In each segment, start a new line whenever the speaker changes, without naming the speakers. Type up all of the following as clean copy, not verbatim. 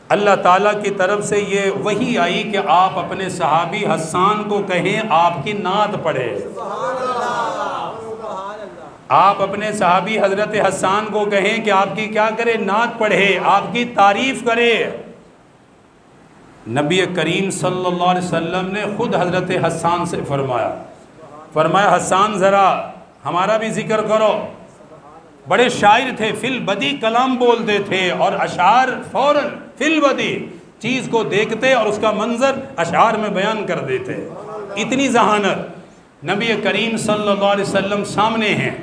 اللہ تعالیٰ کی طرف سے یہ وحی آئی کہ آپ اپنے صحابی حسان کو کہیں آپ کی نعت پڑھے۔ آپ اپنے صحابی حضرت حسان کو کہیں کہ آپ کی کیا کرے؟ نعت پڑھے، آپ کی تعریف کرے۔ نبی کریم صلی اللہ علیہ وسلم نے خود حضرت حسان سے فرمایا حسان ذرا ہمارا بھی ذکر کرو۔ بڑے شاعر تھے، فی البدی کلام بولتے تھے، اور اشعار فوراً فی البدی چیز کو دیکھتے اور اس کا منظر اشعار میں بیان کر دیتے۔ اتنی ذہانت۔ نبی کریم صلی اللہ علیہ وسلم سامنے ہیں،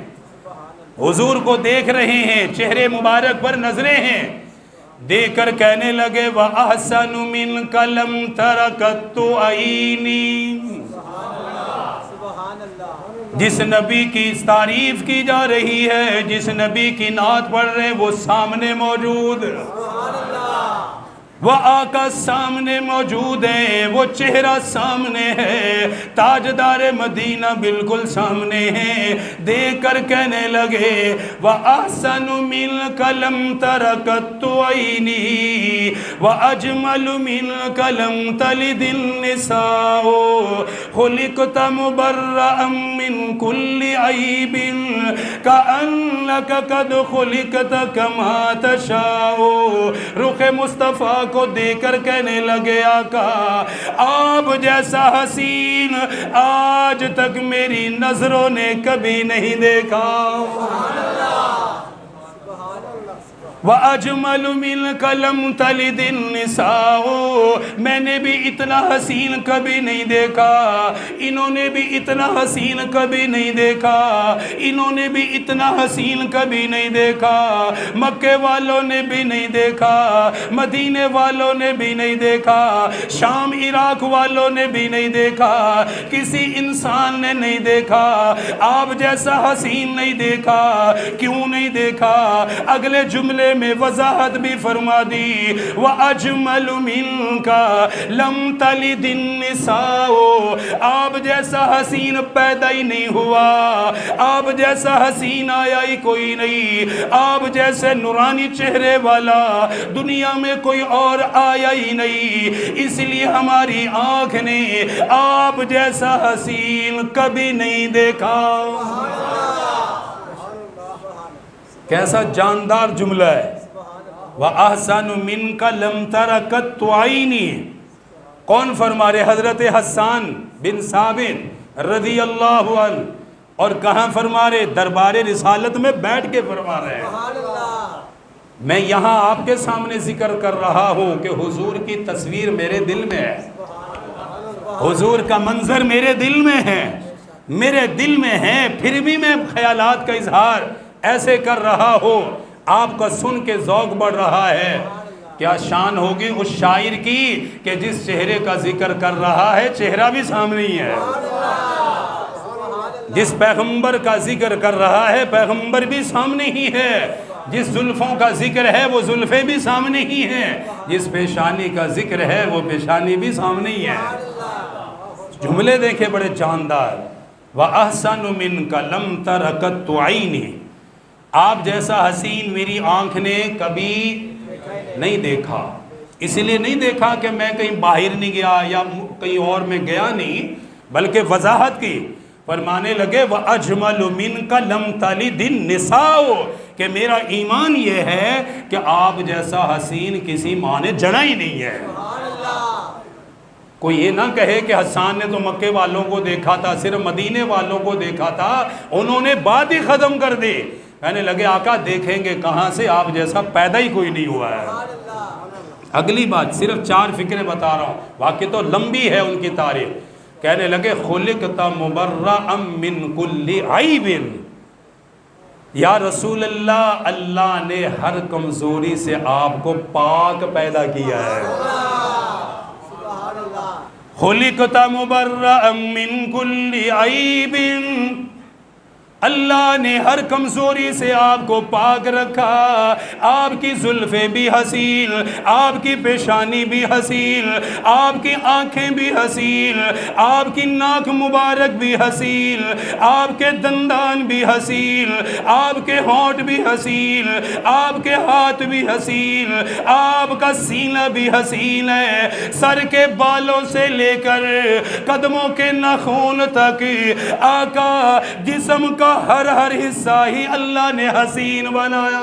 حضور کو دیکھ رہے ہیں، چہرے مبارک پر نظریں ہیں، دیکھ کر کہنے لگے وَأَحْسَنُ مِنْكَ لَمْ تَرَ قَطُّ عَيْنِي۔ جس نبی کی تعریف کی جا رہی ہے، جس نبی کی نعت پڑھ رہے وہ سامنے موجود، وہ آقا سامنے موجود ہے، وہ چہرہ سامنے ہے، تاجدار مدینہ بالکل سامنے ہے۔ دیکھ کر کہنے لگے وَأَحْسَنُ مِنْكَ لَمْ تَرَ قَطُّ عَيْنِي وَأَجْمَلُ مِنْكَ لَمْ تَلِدِ النِّسَاءُ خُلِقْتَ مُبَرَّأً مِنْ كُلِّ عَيْبٍ كَأَنَّكَ قَدْ خُلِقْتَ كَمَا تَشَاءُ۔ رخ مصطفیٰ کو دیکھ کر کہنے لگے آقا آپ جیسا حسین آج تک میری نظروں نے کبھی نہیں دیکھا۔ وَأَجْمَلُ مِنْكَ لَمْ تَلِدِ النِّسَاءُ۔ میں نے بھی اتنا حسین کبھی نہیں دیکھا، انہوں نے بھی اتنا حسین کبھی نہیں دیکھا، انہوں نے بھی اتنا حسین کبھی نہیں دیکھا، مکے والوں نے بھی نہیں دیکھا، مدینے والوں نے بھی نہیں دیکھا، شام عراق والوں نے بھی نہیں دیکھا، کسی انسان نے نہیں دیکھا، آپ جیسا حسین نہیں دیکھا۔ کیوں نہیں دیکھا؟ اگلے جملے میں وضاحت بھی فرما دی وَأَجْمَلُ مِنْكَ لَمْ تَلِدِ النِّسَاءُ۔ آپ جیسا حسین پیدا ہی نہیں ہوا، آپ جیسا حسین آیا ہی کوئی نہیں، آپ جیسے نورانی چہرے والا دنیا میں کوئی اور آیا ہی نہیں، اس لیے ہماری آنکھ نے آپ جیسا حسین کبھی نہیں دیکھا۔ کیسا جاندار جملہ ہے، وَأَحْسَنُ مِنْكَ لَمْ تَرَ قَطُّ عَيْنِي۔ کون فرما رہے؟ حضرت حسان بن ثابت رضی اللہ عنہ۔ اور کہاں فرما رہے؟ دربار رسالت میں بیٹھ کے فرما رہے ہیں۔ میں یہاں آپ کے سامنے ذکر کر رہا ہوں کہ حضور کی تصویر میرے دل میں ہے، حضور کا منظر میرے دل میں ہے، میرے دل میں ہے، پھر بھی میں خیالات کا اظہار ایسے کر رہا ہو، آپ کا سن کے ذوق بڑھ رہا ہے۔ کیا شان ہوگی اس شاعر کی کہ جس چہرے کا ذکر کر رہا ہے چہرہ بھی سامنے ہی ہے، جس پیغمبر کا ذکر کر رہا ہے پیغمبر بھی سامنے ہی ہے، جس زلفوں کا ذکر ہے وہ زلفیں بھی سامنے ہی ہیں، جس پیشانی کا ذکر ہے وہ پیشانی بھی سامنے ہی ہے۔ جملے دیکھیں بڑے جاندار، وَأَحْسَنُ مِنْكَ لَمْ تَرَ قَطُّ عَيْنِي۔ آپ جیسا حسین میری آنکھ نے کبھی نہیں دیکھا۔ اس لیے نہیں دیکھا کہ میں کہیں باہر نہیں گیا یا کہیں اور میں گیا نہیں، بلکہ وضاحت کی، فرمانے لگے وَأَجْمَلُ مِنْكَ لَمْ تَلِدِ النِّسَاءُ، کہ میرا ایمان یہ ہے کہ آپ جیسا حسین کسی ماں نے جنا ہی نہیں ہے۔ کوئی یہ نہ کہے کہ حسان نے تو مکے والوں کو دیکھا تھا، صرف مدینے والوں کو دیکھا تھا، انہوں نے بات ہی ختم کر دی، کہنے لگے آقا دیکھیں گے کہاں سے، آپ جیسا پیدا ہی کوئی نہیں ہوا ہے۔ اگلی بات صرف 4 فکریں بتا رہا ہوں، واقعی تو لمبی ہے ان کی تاریخ۔ کہنے لگے خلقت مبرأ من کل عیب، یا رسول اللہ، اللہ نے ہر کمزوری سے آپ کو پاک پیدا کیا ہے۔ خلقت مبرأ من کل عیب، اللہ نے ہر کمزوری سے آپ کو پاک رکھا. آپ کی زلفیں بھی حسین، آپ کی پیشانی بھی حسین، آپ کی آنکھیں بھی حسین، آپ کی ناک مبارک بھی حسین، آپ کے دندان بھی حسین، آپ کے ہونٹ بھی حسین، آپ کے ہاتھ بھی حسین، آپ کا سینہ بھی حسین ہے. سر کے بالوں سے لے کر قدموں کے ناخن تک آقا جسم کا ہر حصہ ہی اللہ نے حسین بنایا.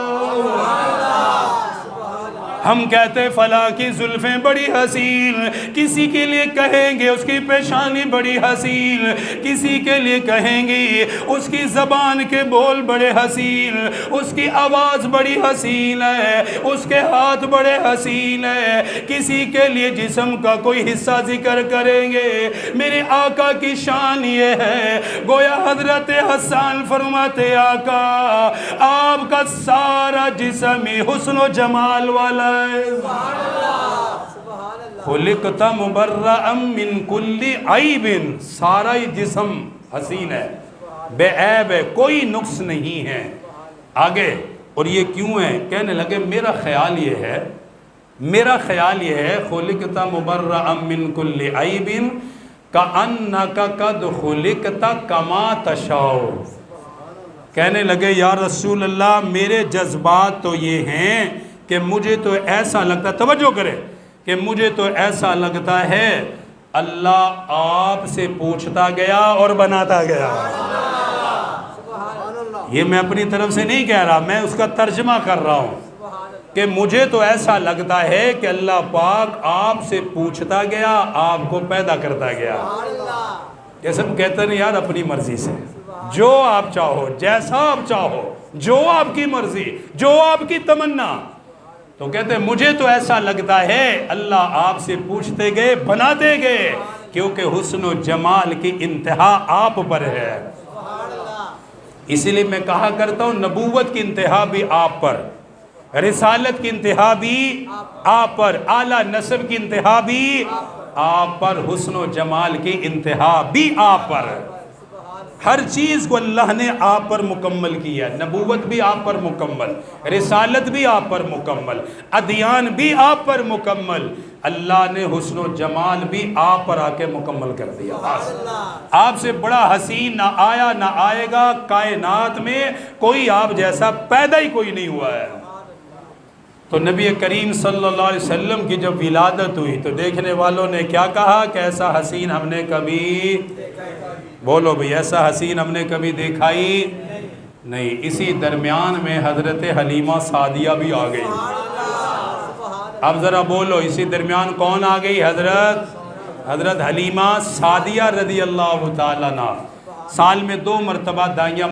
ہم کہتے فلاں کی زلفیں بڑی حسین، کسی کے لیے کہیں گے اس کی پیشانی بڑی حسین، کسی کے لیے کہیں گے اس کی زبان کے بول بڑے حسین، اس کی آواز بڑی حسین ہے، اس کے ہاتھ بڑے حسین ہے. کسی کے لیے جسم کا کوئی حصہ ذکر کریں گے. میرے آقا کی شان یہ ہے، گویا حضرت حسان فرماتے آقا آپ کا سارا جسم ہی حسن و جمال والا ہے. خلقت مبرأ من کل عیب، سارا ہی جسم حسین ہے، بے عیب ہے، کوئی نقص نہیں ہے. آگے اور یہ کیوں ہے؟ کہنے لگے میرا خیال یہ ہے خلقت مبرأ من کل عیب کأنک قد خلقت کما تشاء. کہنے لگے یا رسول اللہ میرے جذبات تو یہ ہیں کہ مجھے تو ایسا لگتا ہے، توجہ کرے، کہ مجھے تو ایسا لگتا ہے اللہ آپ سے پوچھتا گیا اور بناتا گیا. یہ میں اپنی طرف سے نہیں کہہ رہا، میں اس کا ترجمہ کر رہا ہوں کہ مجھے تو ایسا لگتا ہے کہ اللہ پاک آپ سے پوچھتا گیا، آپ کو پیدا کرتا گیا. جیسے ہم کہتے ہیں یار اپنی مرضی سے جو آپ چاہو، جیسا آپ چاہو، جو آپ کی مرضی، جو آپ کی تمنا. تو کہتے ہیں مجھے تو ایسا لگتا ہے اللہ آپ سے پوچھتے گئے، بناتے گئے، کیونکہ حسن و جمال کی انتہا آپ پر ہے. اسی لیے میں کہا کرتا ہوں نبوت کی انتہا بھی آپ پر، رسالت کی انتہا بھی آپ پر، اعلیٰ نسب کی انتہا بھی آپ پر، حسن و جمال کی انتہا بھی آپ پر. ہر چیز کو اللہ نے آپ پر مکمل کیا. نبوت بھی آپ پر مکمل، رسالت بھی آپ پر مکمل، ادیان بھی آپ پر مکمل. اللہ نے حسن و جمال بھی آپ پر آ کے مکمل کر دیا. آپ سے بڑا حسین نہ آیا نہ آئے گا، کائنات میں کوئی آپ جیسا پیدا ہی کوئی نہیں ہوا ہے. تو نبی کریم صلی اللہ علیہ وسلم کی جب ولادت ہوئی تو دیکھنے والوں نے کیا کہا کہ ایسا حسین ہم نے کبھی، بولو بھئی ایسا حسین ہم نے کبھی دیکھا ہی نہیں. اسی درمیان میں حضرت حلیمہ سعدیہ بھی آ گئی. اب ذرا بولو اسی درمیان کون آ گئی؟ حضرت حلیمہ سعدیہ رضی اللہ تعالیٰ عنہ. سال میں 2 مرتبہ دائیاں